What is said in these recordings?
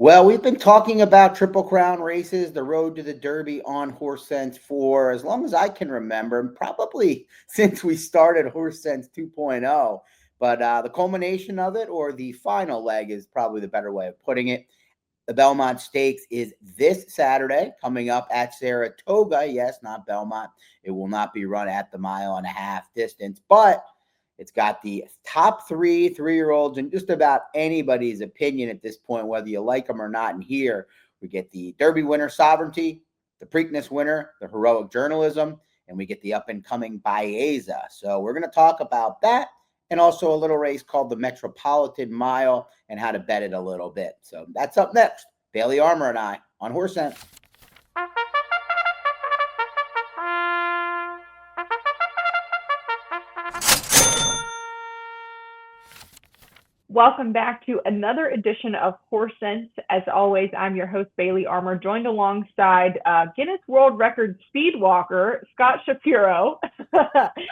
Well, we've been talking about Triple Crown races, the road to the Derby on Horse Sense for as long as I can remember, and probably since we started Horse Sense 2.0. But the culmination of it, or the final leg, is probably the better way of putting it. The Belmont Stakes is this Saturday coming up at Saratoga. Yes, not Belmont. It will not be run at the mile-and-a-half distance, but it's got the top three-year-olds in just about anybody's opinion at this point, whether you like them or not. And here we get the Derby winner, Sovereignty, the Preakness winner, the Heroic Journalism, and we get the up-and-coming Baeza. So we're going to talk about that and also a little race called the Metropolitan Mile and how to bet it a little bit. So that's up next. Bailey Armour and I on Horse Sense. Welcome back to another edition of Horse Sense. As always, I'm your host, Bailey Armour, joined alongside Guinness World Record speed walker, Scott Shapiro.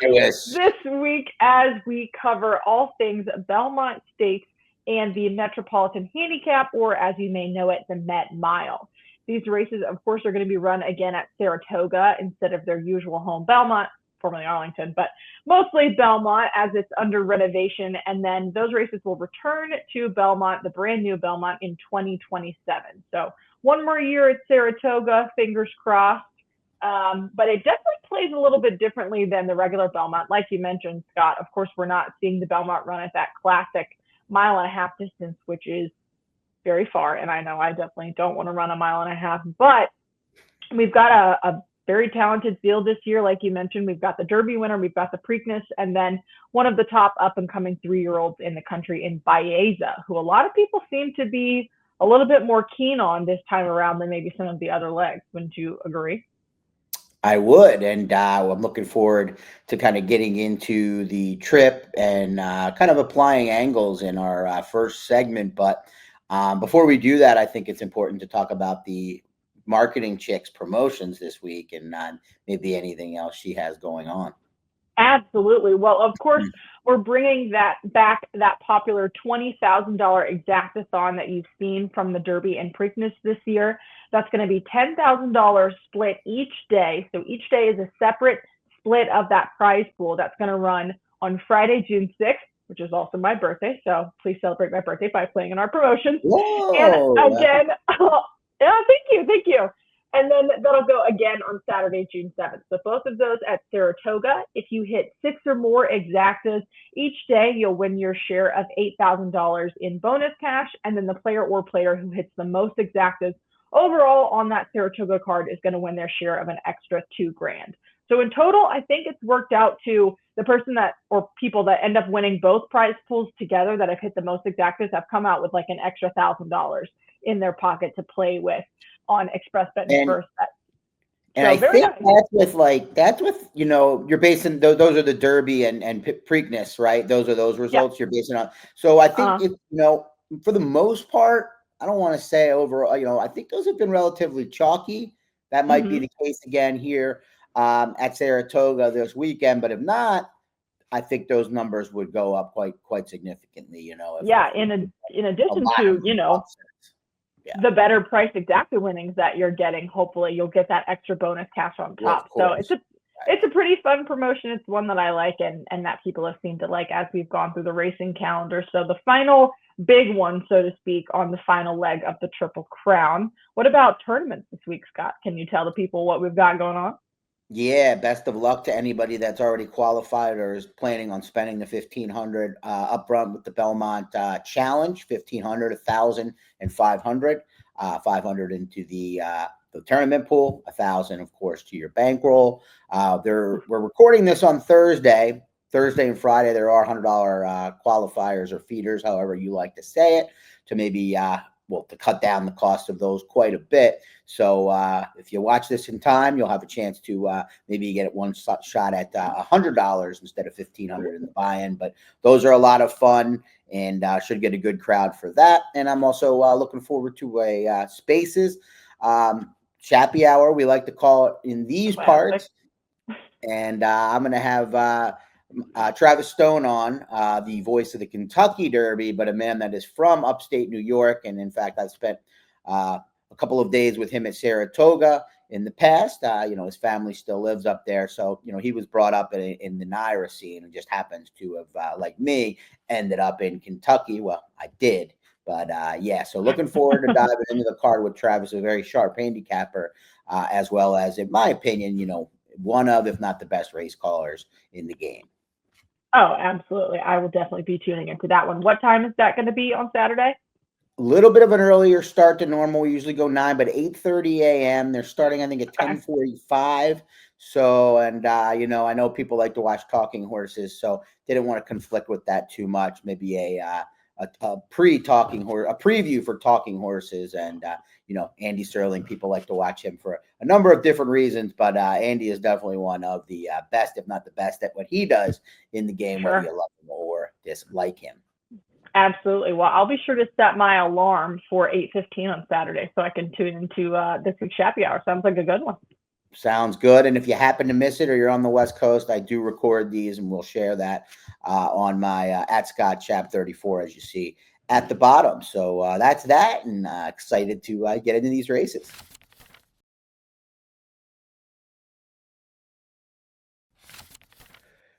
This week, as we cover all things Belmont Stakes and the Metropolitan Handicap, or as you may know it, the Met Mile. These races, of course, are going to be run again at Saratoga instead of their usual home, Belmont, formerly Arlington, but mostly Belmont as it's under renovation. And then those races will return to Belmont, the brand new Belmont, in 2027. So one more year at Saratoga, fingers crossed. But it definitely plays a little bit differently than the regular Belmont. Like you mentioned, Scott, of course, we're not seeing the Belmont run at that classic mile-and-a-half distance, which is very far. And I know I definitely don't want to run a mile-and-a-half, but we've got a very talented field this year. Like you mentioned, we've got the Derby winner, we've got the Preakness, and then one of the top up-and-coming three-year-olds in the country in Baeza, who a lot of people seem to be a little bit more keen on this time around than maybe some of the other legs. Wouldn't you agree? I would, and I'm looking forward to kind of getting into the trip and kind of applying angles in our first segment. But before we do that, I think it's important to talk about the marketing chick's promotions this week and maybe anything else she has going on. Absolutely. Well, of course, we're bringing that popular $20,000 exactathon that you've seen from the Derby and Preakness this year. That's going to be $10,000 split each day. So each day is a separate split of that prize pool that's going to run on Friday, June 6th, which is also my birthday. So please celebrate my birthday by playing in our promotions. Whoa. And again, yeah, thank you. And then that'll go again on Saturday, June 7th. So both of those at Saratoga. If you hit 6 or more exactas each day, you'll win your share of $8,000 in bonus cash. And then the player who hits the most exactas overall on that Saratoga card is going to win their share of an extra $2,000. So in total, I think it's worked out to the person that, or people that end up winning both prize pools together that have hit the most exactas have come out with like an extra $1,000 in their pocket to play with on Xpressbet and First Bet. And I think that's with you're basing those are the Derby and Preakness, right? Those are those results you're basing on. So I think for the most part, I don't want to say overall, I think those have been relatively chalky. That might be the case again here at Saratoga this weekend, but if not, I think those numbers would go up quite significantly. In addition to the better price exacta winnings that you're getting, hopefully you'll get that extra bonus cash on top. So it's a pretty fun promotion. It's one that I like and that people have seemed to like as we've gone through the racing calendar. So the final big one, so to speak, on the final leg of the Triple Crown. What about tournaments this week, Scott? Can you tell the people what we've got going on? Yeah, best of luck to anybody that's already qualified or is planning on spending the $1,500 upfront with the Belmont Challenge. 1,500, 1,000, and 500. 500 into the tournament pool. 1,000, of course, to your bankroll. We're recording this on Thursday. Thursday and Friday, there are $100 qualifiers or feeders, however you like to say it, to maybe to cut down the cost of those quite a bit. So if you watch this in time, you'll have a chance to maybe get one shot at $100 instead of $1,500 in the buy-in. But those are a lot of fun and should get a good crowd for that. And I'm also looking forward to a Spaces Chappy Hour, we like to call it in these parts. And I'm going to have Travis Stone on, the voice of the Kentucky Derby, but a man that is from upstate New York. And in fact, I've spent a couple of days with him at Saratoga in the past. His family still lives up there. So, he was brought up in the NYRA scene and just happens to have, like me, ended up in Kentucky. Well, I did. But so looking forward to diving into the card with Travis, a very sharp handicapper, as well as, in my opinion, one of, if not the best race callers in the game. Oh, absolutely. I will definitely be tuning into that one. What time is that going to be on Saturday? A little bit of an earlier start than normal. We usually go 9, but 8:30 a.m. They're starting, I think, at 10:45. So, and I know people like to watch talking horses, so didn't want to conflict with that too much. Maybe a pre-talking horse, a preview for talking horses, and Andy Sterling. People like to watch him for a number of different reasons, but Andy is definitely one of the best, if not the best, at what he does in the game, Sure. whether you love him or dislike him. Absolutely. Well, I'll be sure to set my alarm for 8:15 on Saturday so I can tune into this week's Happy Hour. Sounds like a good one. Sounds good. And if you happen to miss it or you're on the West Coast, I do record these and we'll share that on my at Scott Chap 34, as you see at the bottom. So that's that, and excited to get into these races.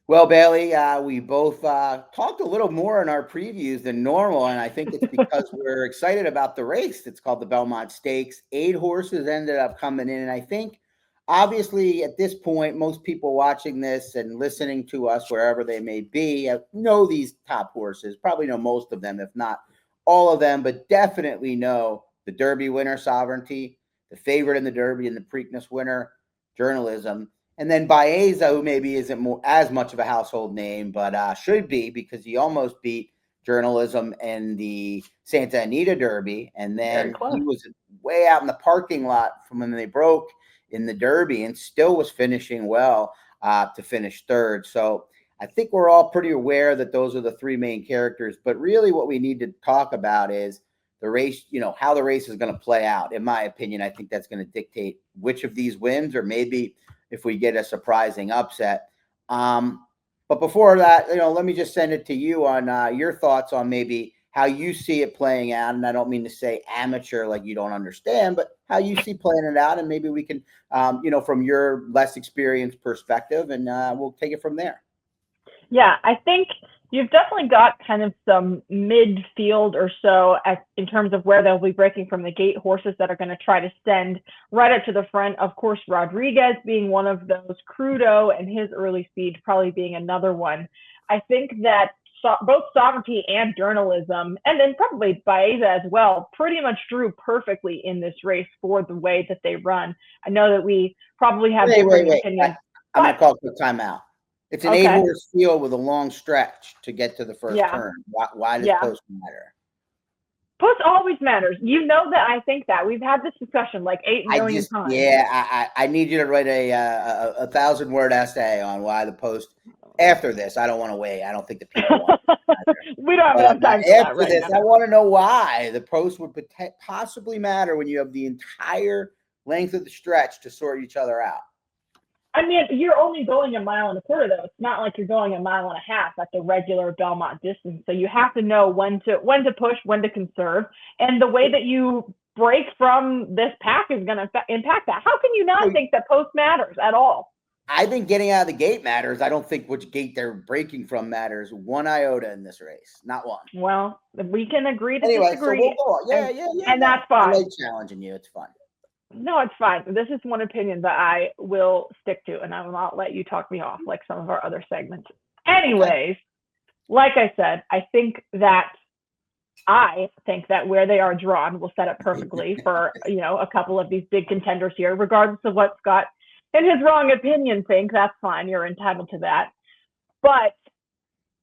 Well, Bailey, we both talked a little more in our previews than normal, and I think it's because we're excited about the race. It's called the Belmont Stakes. 8 horses ended up coming in, and I think, obviously, at this point, most people watching this and listening to us, wherever they may be, know these top horses, probably know most of them, if not all of them, but definitely know the Derby winner, Sovereignty, the favorite in the Derby, and the Preakness winner, Journalism. And then Baeza, who maybe isn't as much of a household name, but should be, because he almost beat Journalism in the Santa Anita Derby. And then he was way out in the parking lot from when they broke in the Derby and still was finishing well to finish third. So I think we're all pretty aware that those are the 3 main characters. But really what we need to talk about is the race, how the race is going to play out. In my opinion, I think that's going to dictate which of these wins, or maybe if we get a surprising upset. But before that, let me just send it to you on your thoughts on maybe how you see it playing out. And I don't mean to say amateur, like you don't understand, but how you see playing it out. And maybe we can, from your less experienced perspective, and we'll take it from there. Yeah, I think you've definitely got kind of some midfield or so in terms of where they'll be breaking from the gate, horses that are going to try to send right up to the front. Of course, Rodriguez being one of those, Crudo and his early speed probably being another one. I think that both Sovereignty and Journalism, and then probably Baeza as well, pretty much drew perfectly in this race for the way that they run. I know that we probably have different opinions. I'm going to call for timeout. It's an 8-horse field with a long stretch to get to the first turn. Why does post matter? Post always matters. You know that I think that. We've had this discussion like 8 million times. Yeah, I need you to write a 1,000-word essay on why the post. After this, I don't want to wait. I don't think the people want to. We don't have enough time for that right now. I want to know why the post would possibly matter when you have the entire length of the stretch to sort each other out. I mean, you're only going 1.25 miles, though. It's not like you're going 1.5 miles at the regular Belmont distance. So you have to know when to push, when to conserve, and the way that you break from this pack is going to impact that. How can you not think that post matters at all? I think getting out of the gate matters. I don't think which gate they're breaking from matters 1 iota in this race. Not one. Well, we can agree to disagree. So we'll go on. Yeah. And that's fine. I like challenging you. It's fun. No, it's fine. This is one opinion that I will stick to, and I will not let you talk me off like some of our other segments. Anyways, like I said, I think that where they are drawn will set up perfectly for, a couple of these big contenders here, regardless of what Scott in his wrong opinion think. That's fine. You're entitled to that. But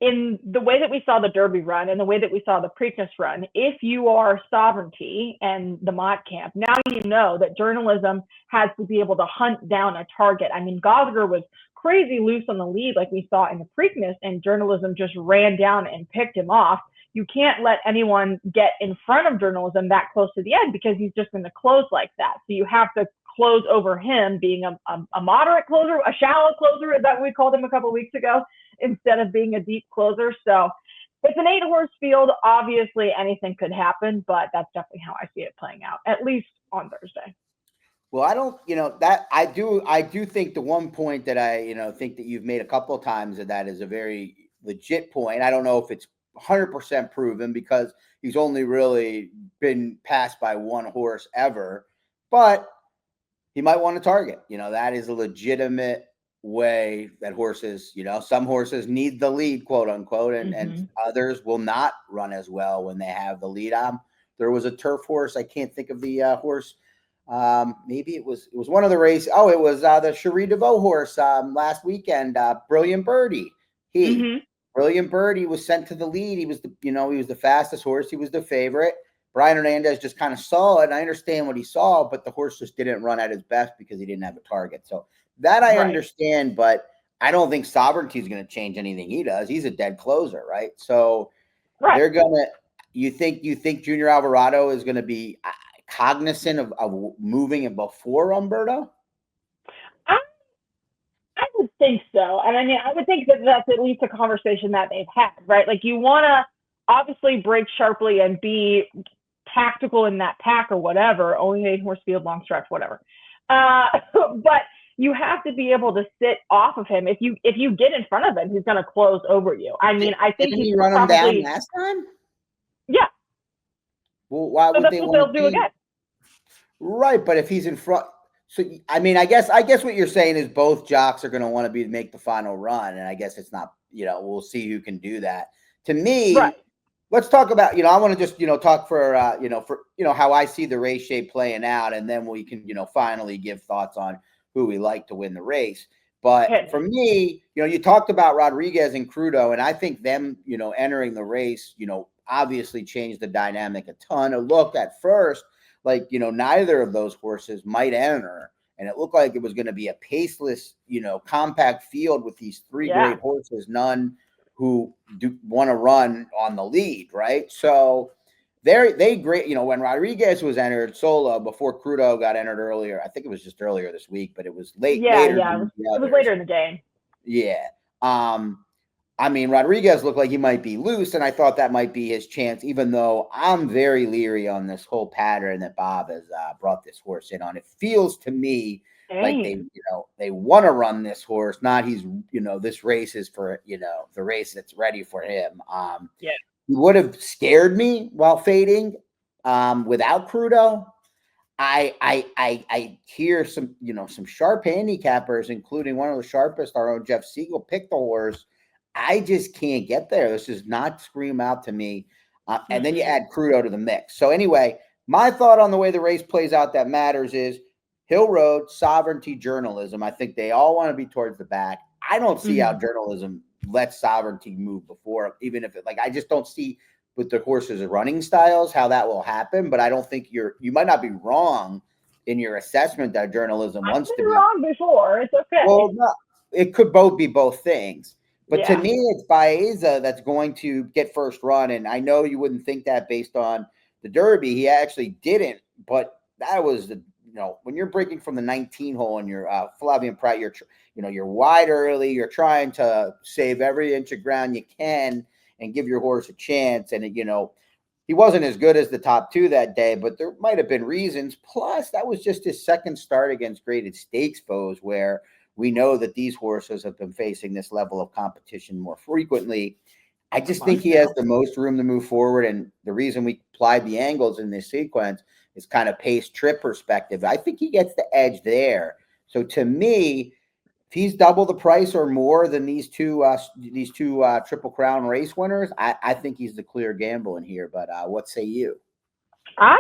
in the way that we saw the Derby run and the way that we saw the Preakness run, if you are Sovereignty and the Mott camp, now you know that Journalism has to be able to hunt down a target. I mean, Gosger was crazy loose on the lead like we saw in the Preakness, and Journalism just ran down and picked him off. You can't let anyone get in front of Journalism that close to the end because he's just going to close like that. So you have to close over him being a moderate closer, a shallow closer, is that what we called him a couple of weeks ago? instead of being a deep closer. So it's an 8-horse field. Obviously, anything could happen, but that's definitely how I see it playing out, at least on Thursday. Well, I don't, that I do think the one point that I, think that you've made a couple of times that is a very legit point. I don't know if it's 100% proven because he's only really been passed by one horse ever, but he might want to target. That is a legitimate way that horses, some horses need the lead, quote unquote, and others will not run as well when they have the lead. There was a turf horse. I can't think of the horse. Maybe it was one of the races. Oh, it was the Cherie DeVoe horse last weekend. Brilliant Birdie. Brilliant Birdie was sent to the lead. He was the fastest horse. He was the favorite. Brian Hernandez just kind of saw it. And I understand what he saw, but the horse just didn't run at his best because he didn't have a target. So that I understand, but I don't think Sovereignty is going to change anything he does. He's a dead closer, right? So they're gonna. You think Junior Alvarado is going to be cognizant of moving it before Umberto? I would think so. And I mean, I would think that that's at least a conversation that they've had, right? Like you want to obviously break sharply and be tactical in that pack or whatever, only 8-horse field, long stretch, whatever. But you have to be able to sit off of him. If you get in front of him, he's going to close over you. I mean, I think he run him down last time. Yeah. Well, why would they want to do again? Right, but if he's in front, so I mean, I guess what you're saying is both jocks are going to want to make the final run, and I guess it's not. We'll see who can do that. To me, let's talk about. I want to just talk for how I see the race shape playing out, and then we can finally give thoughts on who we like to win the race. But for me, you talked about Rodriguez and Crudo, and I think them, entering the race, obviously changed the dynamic a ton. It looked at first like, neither of those horses might enter. And it looked like it was going to be a paceless, compact field with these three great horses, none who do want to run on the lead, right? So they great, when Rodriguez was entered solo before Crudo got entered earlier, I think it was just earlier this week, but it was later. It was later in the game. Yeah. I mean, Rodriguez looked like he might be loose, and I thought that might be his chance, even though I'm very leery on this whole pattern that Bob has brought this horse in on. It feels to me like they want to run this horse, not this race is for, the race that's ready for him. He would have scared me while fading without Crudo. I hear some, some sharp handicappers, including one of the sharpest, our own Jeff Siegel, picked the horse. I just can't get there. This does not scream out to me. And then you add Crudo to the mix. So anyway, my thought on the way the race plays out that matters is Hill Road, Sovereignty, Journalism. I think they all want to be towards the back. I don't see how Journalism lets Sovereignty move before, even if I just don't see with the horses' running styles how that will happen. But I don't think you might not be wrong in your assessment that Journalism wants to be wrong before. It's okay. Well, no, it could be both things. But to me, it's Baeza that's going to get first run. And I know you wouldn't think that based on the Derby. He actually didn't. But that was when you're breaking from the 19 hole and you're Flavien Prat, you're wide early. You're trying to save every inch of ground you can and give your horse a chance. And, he wasn't as good as the top two that day, but there might have been reasons. Plus, that was just his second start against graded stakes foes where we know that these horses have been facing this level of competition more frequently. I just think he has the most room to move forward. And the reason we applied the angles in this sequence is kind of pace trip perspective. I think he gets the edge there. So to me, if he's double the price or more than these two Triple Crown race winners, I think he's the clear gamble in here. But what say you? I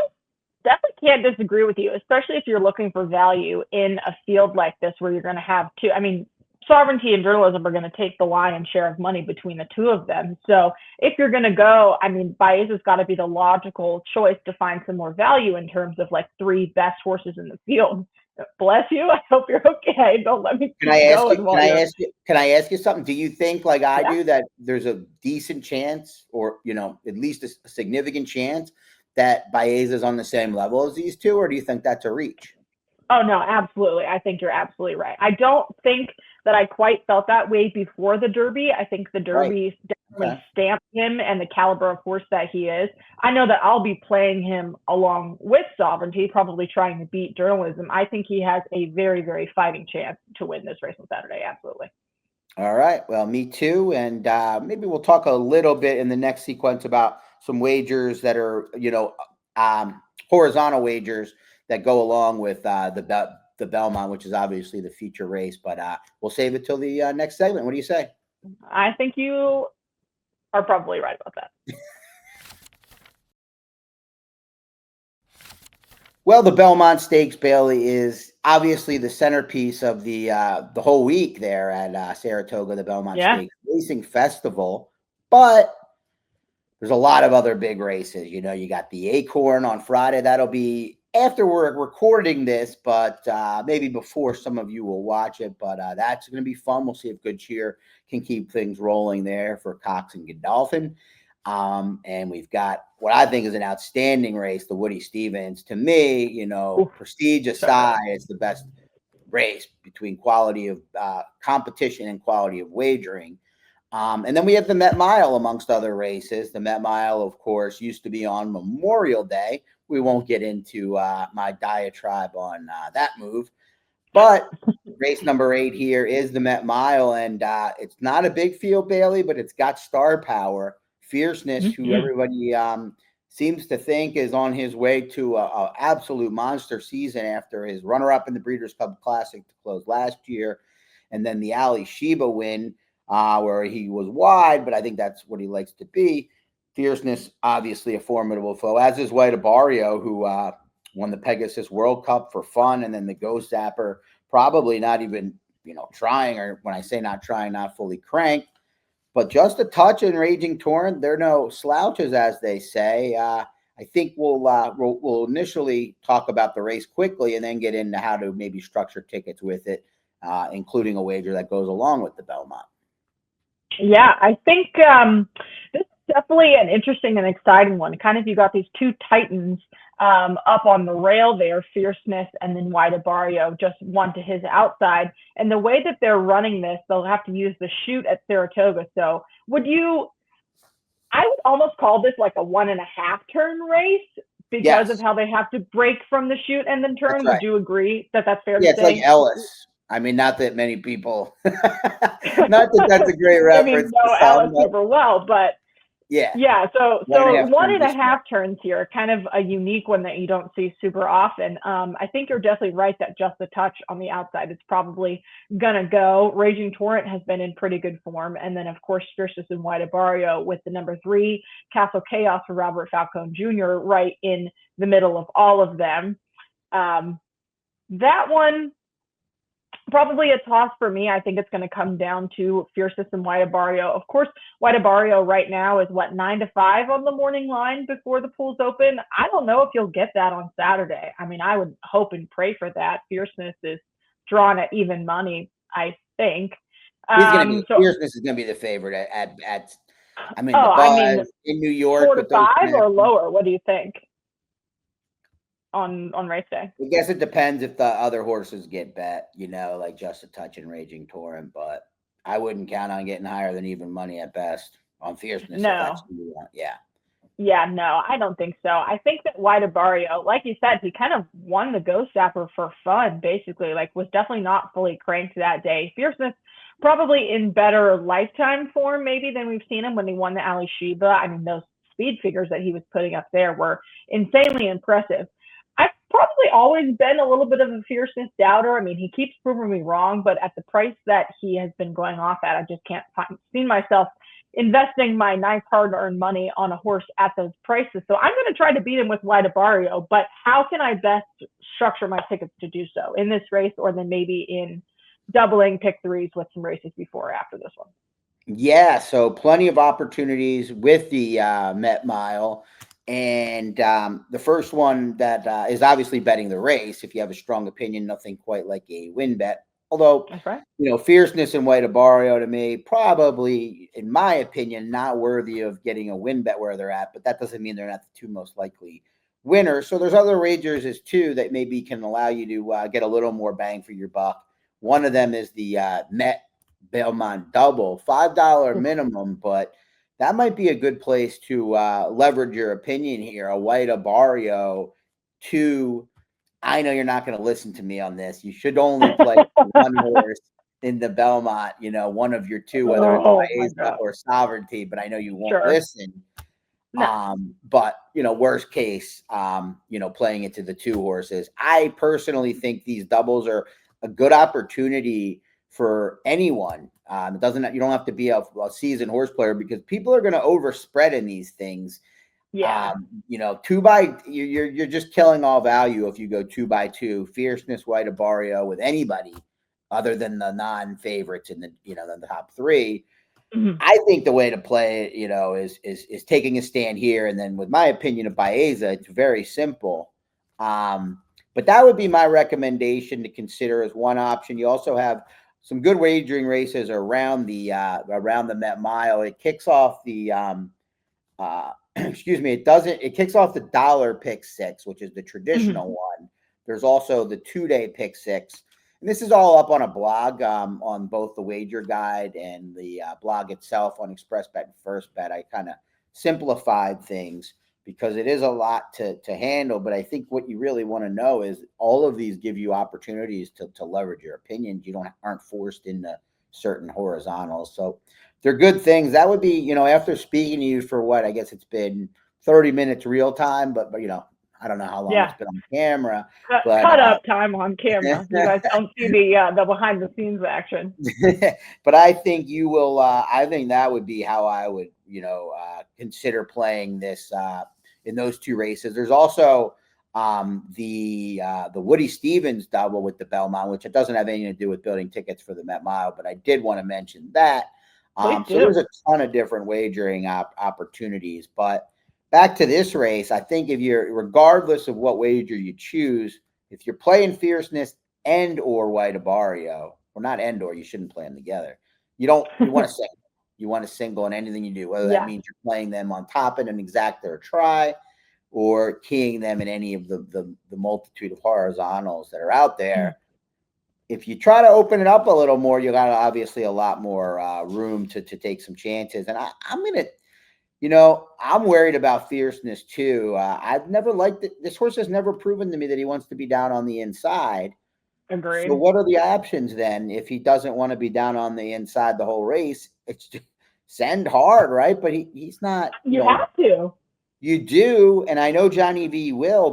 definitely can't disagree with you, especially if you're looking for value in a field like this where you're going to have two. I mean, Sovereignty and Journalism are going to take the lion's share of money between the two of them. So if you're going to go, I mean, Baeza's got to be the logical choice to find some more value in terms of three best horses in the field. Bless you. I hope you're okay. Don't let me. Can I ask you something? Do you think, like I do, that there's a decent chance, or at least a significant chance, that Baeza is on the same level as these two, or do you think that's a reach? Oh, no, absolutely. I think you're absolutely right. I don't think that I quite felt that way before the Derby. I think the Derby definitely stamped him and the caliber of horse that he is. I know that I'll be playing him along with Sovereignty, probably trying to beat Journalism. I think he has a very, very fighting chance to win this race on Saturday. Absolutely. All right. Well, me too. And maybe we'll talk a little bit in the next sequence about some wagers that are, horizontal wagers that go along with the Belmont, which is obviously the feature race. But we'll save it till the next segment. What do you say? I think you are probably right about that. Well, the Belmont Stakes, Bailey, is obviously the centerpiece of the whole week there at Saratoga, the Belmont Stakes Racing Festival. But there's a lot of other big races. You got the Acorn on Friday. That'll be after we're recording this, but maybe before some of you will watch it. But that's going to be fun. We'll see if Good Cheer can keep things rolling there for Cox and Godolphin. And we've got what I think is an outstanding race, the Woody Stevens. To me, prestige aside, it's the best race between quality of competition and quality of wagering. And then we have the Met Mile amongst other races. The Met Mile, of course, used to be on Memorial Day. We won't get into my diatribe on that move. But race number 8 here is the Met Mile. And it's not a big field, Bailey, but it's got star power. Fierceness, who everybody seems to think is on his way to an absolute monster season after his runner-up in the Breeders' Cup Classic to close last year. And then the Ali Sheba win, where he was wide, but I think that's what he likes to be. Fierceness, obviously a formidable foe, as is White Barrio, who won the Pegasus World Cup for fun, and then the Ghost Zapper, probably not even, trying, or when I say not trying, not fully cranked. But Just a Touch and Raging Torrent, they're no slouches, as they say. I think we'll initially talk about the race quickly and then get into how to maybe structure tickets with it, including a wager that goes along with the Belmont. Yeah, I think this is definitely an interesting and exciting one. Kind of you got these two titans up on the rail there, Fierceness and then White Barrio, just one to his outside. And the way that they're running this, they'll have to use the chute at Saratoga. So I would almost call this like a 1.5 turn race because of how they have to break from the chute and then turn. Would you agree that that's fair to say? Yeah, it's like Ellis. I mean, not that many people, not that that's a great reference. know Ellis super well, but yeah. So 1.5 turns here, kind of a unique one that you don't see super often. I think you're definitely right that Just a Touch on the outside is probably gonna go. Raging Torrent has been in pretty good form, and then of course Fierceness and White Barrio with the number 3 Castle Chaos for Robert Falcone Jr. right in the middle of all of them. That one, probably a toss for me. I think it's going to come down to Fierceness and White Barrio. Of course, White Barrio right now is 9 to 5 on the morning line before the pools open. I don't know if you'll get that on Saturday. I mean, I would hope and pray for that. Fierceness is drawn at even money, I think. Fierceness is going to be the favorite at in New York. 4 to 5 or lower. What do you think? On race day, I guess it depends if the other horses get bet, like Just a Touch and Raging Torrent, but I wouldn't count on getting higher than even money at best on Fierceness. No. If that's what you want. Yeah, no, I don't think so. I think that White Barrio, like you said, he kind of won the Ghost Zapper for fun, basically, was definitely not fully cranked that day. Fierceness probably in better lifetime form maybe than we've seen him when he won the Ali Sheba. I mean, those speed figures that he was putting up there were insanely impressive. I've probably always been a little bit of a Fierceness doubter. I mean, he keeps proving me wrong, but at the price that he has been going off at, I just can't see myself investing my nice hard-earned money on a horse at those prices. So I'm going to try to beat him with White Barrio, but how can I best structure my tickets to do so in this race, or then maybe in doubling pick threes with some races before or after this one? Yeah, so plenty of opportunities with the Met Mile. And the first one that is obviously betting the race. If you have a strong opinion, nothing quite like a win bet. Although, Fierceness and White Barrio to me, probably, in my opinion, not worthy of getting a win bet where they're at. But that doesn't mean they're not the two most likely winners. So there's other wagers as too that maybe can allow you to get a little more bang for your buck One of them is the Belmont double, $5 minimum, but that might be a good place to leverage your opinion here. A White Barrio, two. I know you're not going to listen to me on this. You should only play one horse in the Belmont, one of your two, whether it's Baeza or Sovereignty, but I know you won't listen. No. But worst case, playing it to the two horses. I personally think these doubles are a good opportunity for anyone. You don't have to be a seasoned horse player, because people are going to overspread in these things. Yeah. You're just killing all value if you go 2x2, Fierceness, White Barrio with anybody other than the non-favorites in the top three. Mm-hmm. I think the way to play it, is taking a stand here, and then with my opinion of Baeza, it's very simple. But that would be my recommendation to consider as one option. You also have some good wagering races around the Met Mile. It kicks off the it kicks off the dollar pick six, which is the traditional one. There's also the 2-day pick six. And this is all up on a blog on both the Wager Guide and the blog itself on Xpressbet and FirstBet. I kind of simplified things because it is a lot to handle. But I think what you really want to know is all of these give you opportunities to leverage your opinions. You aren't forced into certain horizontals. So they're good things. That would be, after speaking to you for what, I guess it's been 30 minutes real time, but I don't know how long it's been on camera. Cut up time on camera. You guys don't see the behind the scenes action. But I think you will. I think that would be how I would, consider playing this in those two races. There's also the Woody Stevens double with the Belmont, which it doesn't have anything to do with building tickets for the Met Mile, but I did want to mention that. So there's a ton of different wagering opportunities, but back to this race, I think regardless of what wager you choose, if you're playing Fierceness and or White Barrio, or not you shouldn't play them together. You want to single. You want to single in anything you do, whether that means you're playing them on top in an exact or a try, or keying them in any of the multitude of horizontals that are out there. If you try to open it up a little more, you got obviously a lot more room to take some chances. And I'm going to, I'm worried about Fierceness too. I've never liked it. This horse has never proven to me that he wants to be down on the inside. Agreed. So what are the options then if he doesn't want to be down on the inside the whole race? It's just send hard, right? But he's not. You have to. You do, and I know Johnny V will,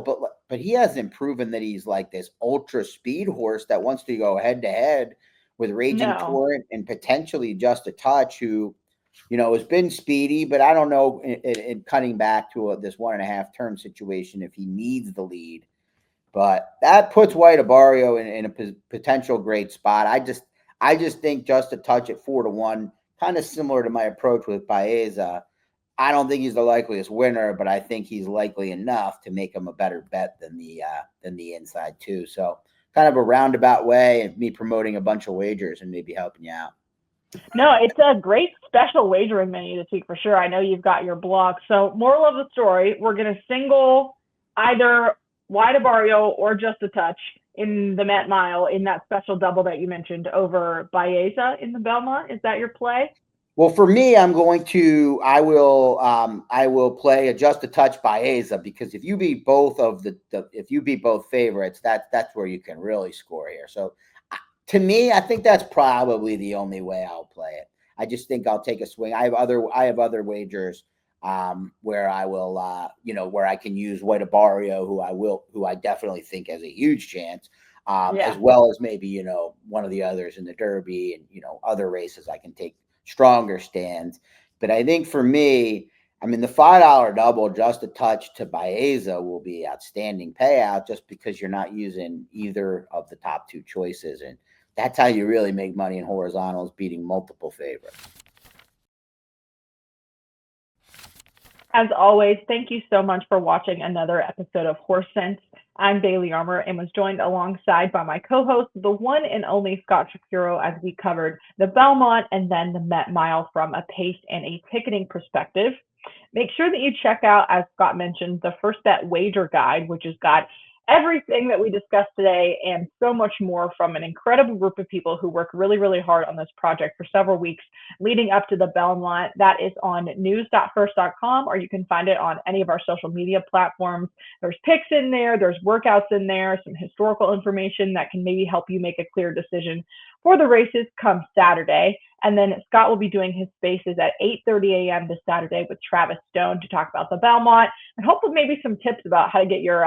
but he hasn't proven that he's like this ultra speed horse that wants to go head to head with Raging Torrent and potentially Just a Touch, who has been speedy, but I don't know in cutting back to this 1.5 turn situation if he needs the lead. But that puts White Barrio in a potential great spot. I just think Just a Touch at 4-1, kind of similar to my approach with Baeza. I don't think he's the likeliest winner, but I think he's likely enough to make him a better bet than the inside too. So kind of a roundabout way of me promoting a bunch of wagers and maybe helping you out. No, it's a great special wagering menu this week for sure. I know you've got your blog. So moral of the story, we're going to single either White Barrio or Just a Touch in the Met Mile in that special double that you mentioned over Baeza in the Belmont. Is that your play? Well, for me, I will play a Just a Touch Baeza, because if you beat both favorites, that's where you can really score here. So to me, I think that's probably the only way I'll play it. I just think I'll take a swing. I have other wagers where I will where I can use White Barrio, who I definitely think has a huge chance. As well as maybe, one of the others in the Derby and, other races I can take stronger stands. But I think for me, the $5 double Just a Touch to Baeza will be outstanding payout, just because you're not using either of the top two choices. And that's how you really make money in horizontals, beating multiple favorites. As always, thank you so much for watching another episode of Horse Sense. I'm Bailey Armour and was joined alongside by my co-host, the one and only Scott Shapiro, as we covered the Belmont and then the Met Mile from a pace and a ticketing perspective. Make sure that you check out, as Scott mentioned, the FirstBet Wager Guide, which has got everything that we discussed today and so much more from an incredible group of people who work really, really hard on this project for several weeks leading up to the Belmont. That is on news.first.com, or you can find it on any of our social media platforms. There's picks in there, there's workouts in there, some historical information that can maybe help you make a clear decision for the races come Saturday. And then Scott will be doing his spaces at 8:30 a.m. this Saturday with Travis Stone to talk about the Belmont and hopefully maybe some tips about how to get your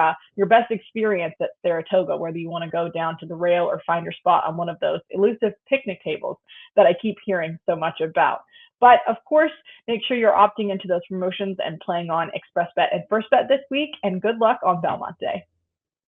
best experience at Saratoga, whether you want to go down to the rail or find your spot on one of those elusive picnic tables that I keep hearing so much about. But of course, make sure you're opting into those promotions and playing on Xpressbet and FirstBet this week. And good luck on Belmont Day.